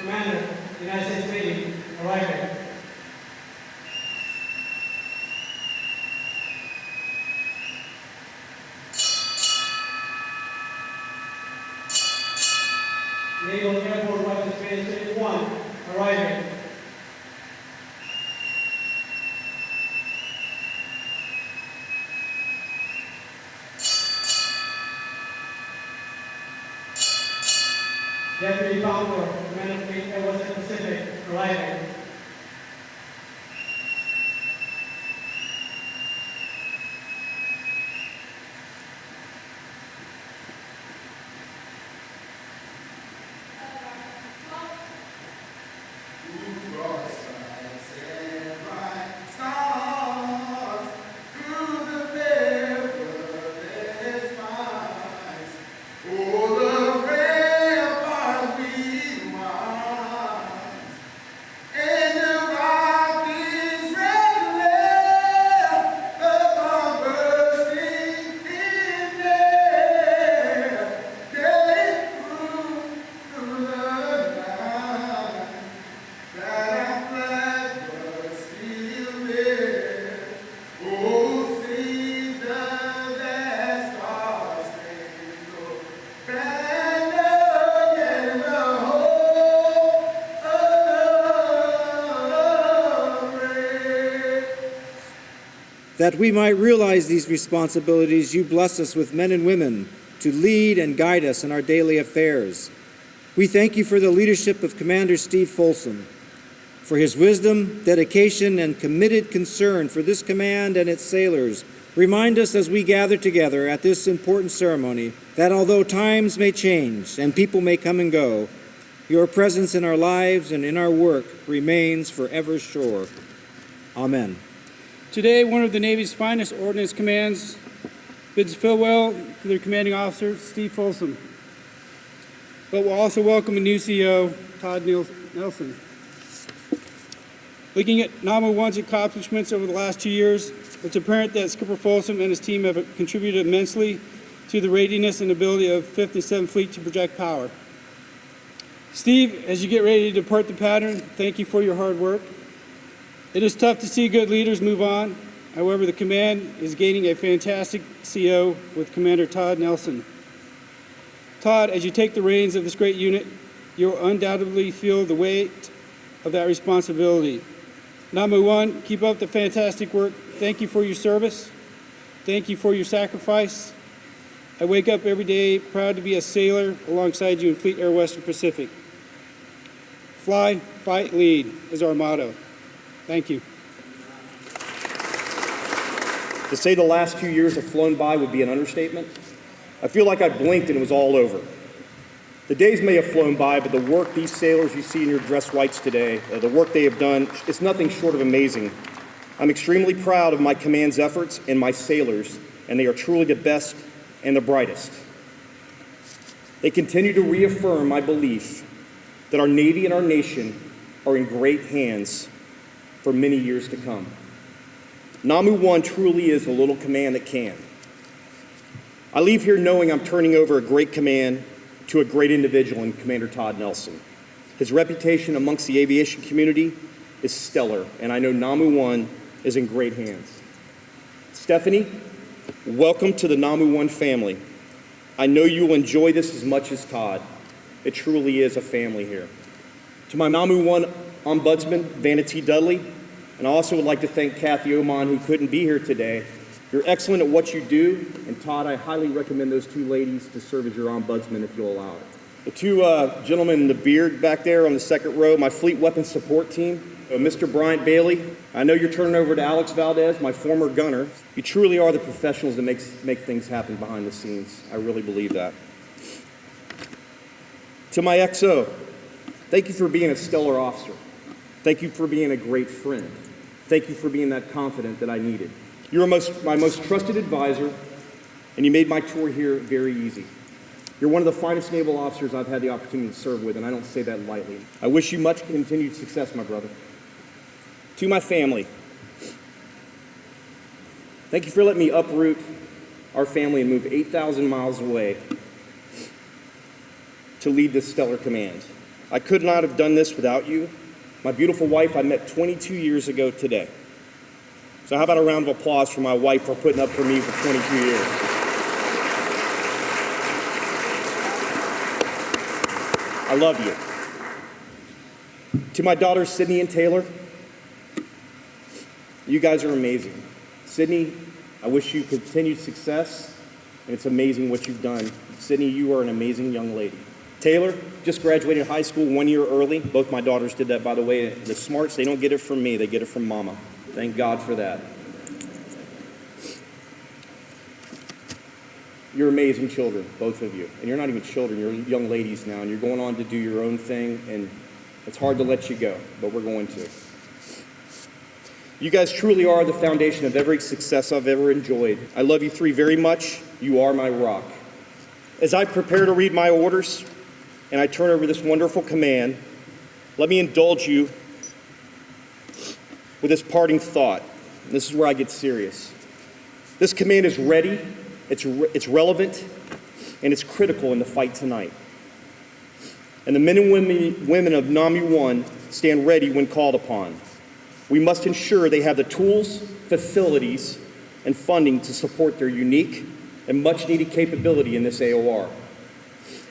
Commander, United States Navy, arriving. Naval Airport Rifle Space 31, arriving. Deputy Commodore, Commander Fleet Air Western Pacific, arriving. That we might realize these responsibilities, you bless us with men and women to lead and guide us in our daily affairs. We thank you for the leadership of Commander Steve Folsom, for his wisdom, dedication, and committed concern for this command and its sailors. Remind us as we gather together at this important ceremony that although times may change and people may come and go, your presence in our lives and in our work remains forever sure. Amen. Today, one of the Navy's finest ordnance commands bids farewell to their commanding officer, Steve Folsom. But we'll also welcome a new CEO, Todd Nelson. Looking at NAWMU 1's accomplishments over the last 2 years, it's apparent that Skipper Folsom and his team have contributed immensely to the readiness and ability of 5th and 7th Fleet to project power. Steve, as you get ready to depart the pattern, thank you for your hard work. It is tough to see good leaders move on. However, the command is gaining a fantastic CO with Commander Todd Nelson. Todd, as you take the reins of this great unit, you'll undoubtedly feel the weight of that responsibility. NAWMU 1, keep up the fantastic work. Thank you for your service. Thank you for your sacrifice. I wake up every day proud to be a sailor alongside you in Fleet Air Western Pacific. Fly, fight, lead is our motto. Thank you. To say the last 2 years have flown by would be an understatement. I feel like I blinked and it was all over. The days may have flown by, but the work these sailors you see in your dress whites today, the work they have done, it's nothing short of amazing. I'm extremely proud of my command's efforts and my sailors, and they are truly the best and the brightest. They continue to reaffirm my belief that our Navy and our nation are in great hands for many years to come. NAWMU 1 truly is the little command that can. I leave here knowing I'm turning over a great command to a great individual in Commander Todd Nelson. His reputation amongst the aviation community is stellar, and I know NAWMU 1 is in great hands. Stephanie, welcome to the NAWMU 1 family. I know you will enjoy this as much as Todd. It truly is a family here. To my NAWMU 1 Ombudsman, Vanity Dudley, and I also would like to thank Kathy Oman, who couldn't be here today. You're excellent at what you do, and Todd, I highly recommend those two ladies to serve as your ombudsman if you'll allow it. The two gentlemen in the beard back there on the second row, my fleet weapons support team, Mr. Bryant Bailey. I know you're turning over to Alex Valdez, my former gunner. You truly are the professionals that make things happen behind the scenes. I really believe that. To my XO, thank you for being a stellar officer. Thank you for being a great friend. Thank you for being that confident that I needed. You were my most trusted advisor, and you made my tour here very easy. You're one of the finest naval officers I've had the opportunity to serve with, and I don't say that lightly. I wish you much continued success, my brother. To my family, thank you for letting me uproot our family and move 8,000 miles away to lead this stellar command. I could not have done this without you. My beautiful wife I met 22 years ago today. So how about a round of applause for my wife for putting up for me for 22 years? I love you. To my daughters, Sydney and Taylor, you guys are amazing. Sydney, I wish you continued success, and it's amazing what you've done. Sydney, you are an amazing young lady. Taylor, just graduated high school 1 year early. Both my daughters did that, by the way. The smarts, they don't get it from me, they get it from mama. Thank God for that. You're amazing children, both of you. And you're not even children, you're young ladies now, and you're going on to do your own thing, and it's hard to let you go, but we're going to. You guys truly are the foundation of every success I've ever enjoyed. I love you three very much. You are my rock. As I prepare to read my orders and I turn over this wonderful command, let me indulge you with this parting thought. And this is where I get serious. This command is ready, it's relevant, and it's critical in the fight tonight. And the men and women of NAWMU 1 stand ready when called upon. We must ensure they have the tools, facilities, and funding to support their unique and much-needed capability in this AOR.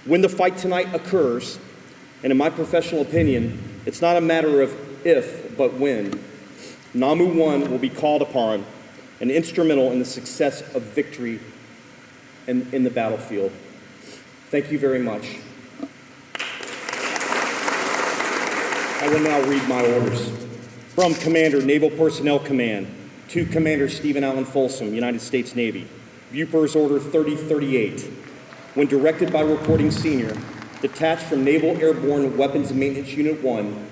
When the fight tonight occurs, and in my professional opinion, it's not a matter of if, but when, NAWMU 1 will be called upon and instrumental in the success of victory in the battlefield. Thank you very much. I will now read my orders. From Commander, Naval Personnel Command, to Commander Stephen Allen Folsom, United States Navy. Bupers Order 3038. When directed by Reporting Senior, detach from Naval Airborne Weapons Maintenance Unit 1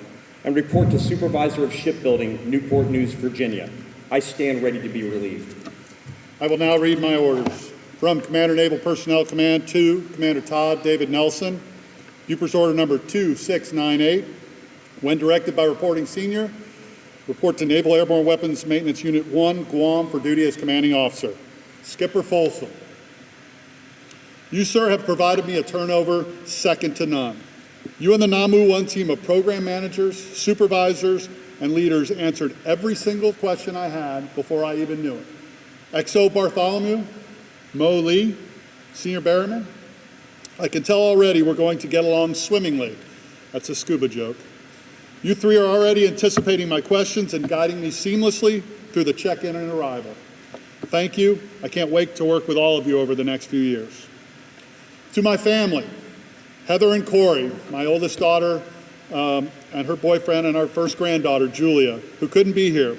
and report to Supervisor of Shipbuilding, Newport News, Virginia. I stand ready to be relieved. I will now read my orders. From Commander, Naval Personnel Command, to Commander Todd David Nelson. Bupers Order number 2698. When directed by Reporting Senior, report to Naval Airborne Weapons Maintenance Unit 1, Guam, for duty as commanding officer. Skipper Folsom. You, sir, have provided me a turnover second to none. You and the NAWMU 1 team of program managers, supervisors, and leaders answered every single question I had before I even knew it. XO Bartholomew, Mo Lee, Senior Berryman, I can tell already we're going to get along swimmingly. That's a scuba joke. You three are already anticipating my questions and guiding me seamlessly through the check-in and arrival. Thank you. I can't wait to work with all of you over the next few years. To my family, Heather and Corey, my oldest daughter and her boyfriend, and our first granddaughter, Julia, who couldn't be here.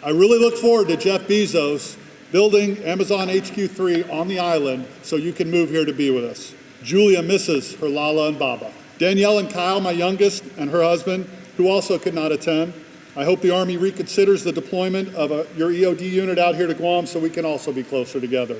I really look forward to Jeff Bezos building Amazon HQ3 on the island so you can move here to be with us. Julia misses her Lala and Baba. Danielle and Kyle, my youngest, and her husband, who also could not attend. I hope the Army reconsiders the deployment of your EOD unit out here to Guam so we can also be closer together.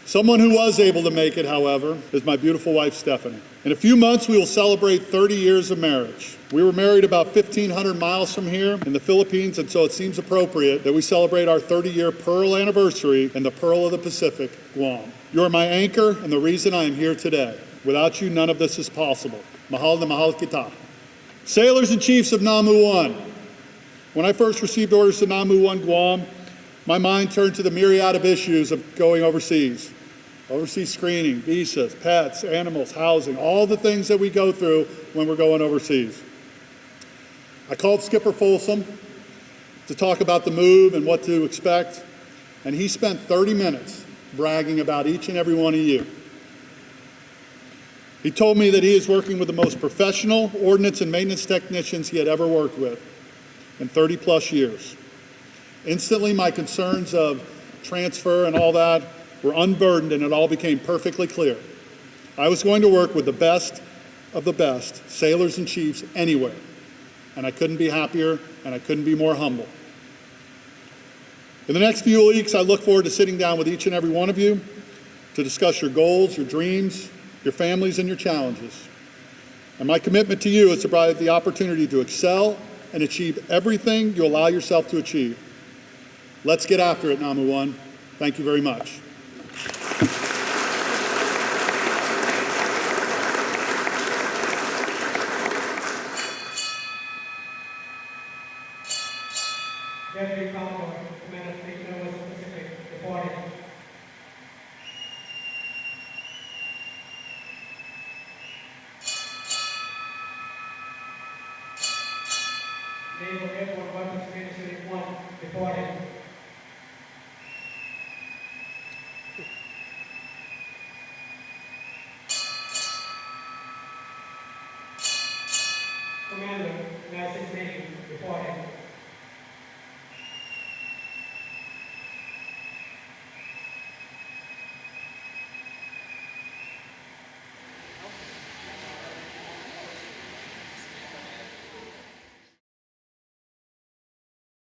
Someone who was able to make it, however, is my beautiful wife, Stephanie. In a few months, we will celebrate 30 years of marriage. We were married about 1,500 miles from here in the Philippines, and so it seems appropriate that we celebrate our 30-year Pearl anniversary in the Pearl of the Pacific, Guam. You are my anchor and the reason I am here today. Without you, none of this is possible. Mahal na mahal kita. Sailors and Chiefs of NAWMU 1. When I first received orders to NAWMU 1 Guam, my mind turned to the myriad of issues of going overseas. Overseas screening, visas, pets, animals, housing, all the things that we go through when we're going overseas. I called Skipper Folsom to talk about the move and what to expect, and he spent 30 minutes bragging about each and every one of you. He told me that he is working with the most professional ordnance and maintenance technicians he had ever worked with in 30 plus years. Instantly, my concerns of transfer and all that were unburdened, and it all became perfectly clear. I was going to work with the best of the best sailors and chiefs anywhere, and I couldn't be happier and I couldn't be more humble. In the next few weeks, I look forward to sitting down with each and every one of you to discuss your goals, your dreams, your families, and your challenges. And my commitment to you is to provide the opportunity to excel and achieve everything you allow yourself to achieve. Let's get after it, NAWMU 1. Thank you very much. Commander, United States Navy, report him.